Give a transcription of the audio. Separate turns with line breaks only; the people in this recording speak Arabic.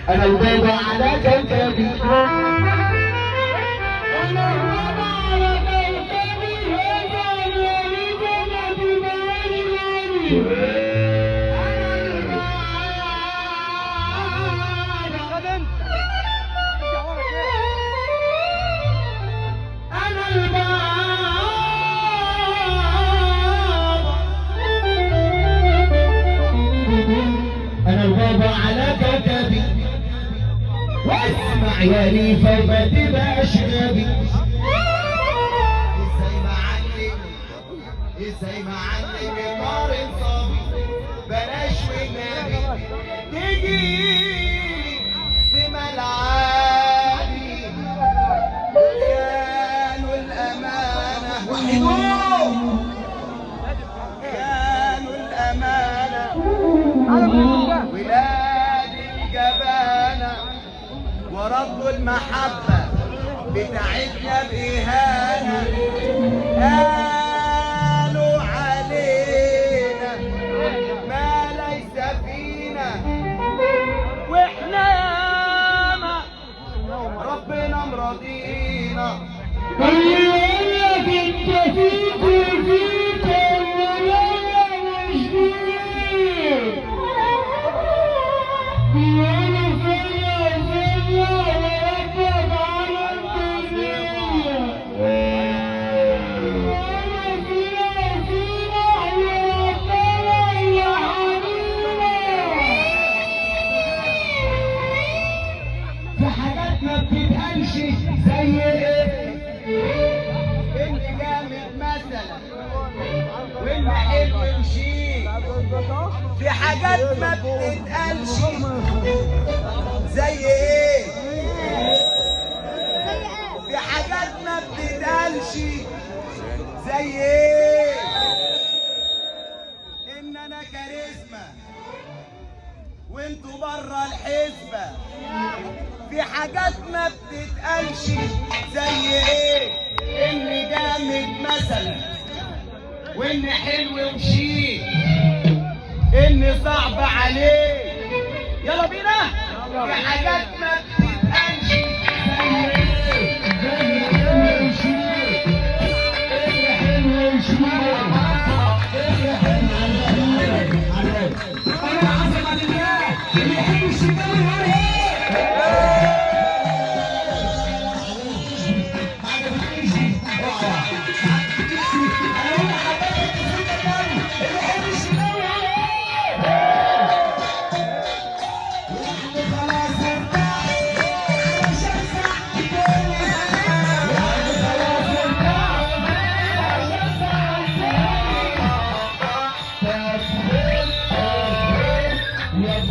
انا البابا على كوكبي، انا البابا على كوكبي، هذا الوليد مدماني أنا البابا على كوكبي، واسمع يا ريفة وما تبقاش غبي. ازاي معلم يقارن صبي، بلاش والنبي تجيلي بملعبي. كانوا الأمانة كانوا الأمانة ولاد الجبانة، وردوا المحبة بتاعتنا بإهانة. قالوا علينا ما ليس فينا، واحنا ياما ربنا مرضينا. قالك انت فيك وفيك ولا مش فيك، وانا فيا وربك على الدنيا، وانا فينا وربنا يا حبيبي. في حاجات ما بتتقالش زي ايه؟ انت جامد مثلا وانت حلو وشيك. في حاجات ما بتتقالش زي ايه؟ في حاجات ما بتتقالش زي ايه؟ ان انا كاريزما وانتوا بره الحسبة. في حاجات ما بتتقالش زي ايه؟ اني جامد مثلا واني حلو وشيك، اني صعب عليك. يلا بينا. في حاجات ما بتتقالش زي ايه؟ اني حلو وشيك، اني حلو وشيك، اني حلو عليك. انا عظمة لله اللي يحب الشمال يقول ايه؟ Yes,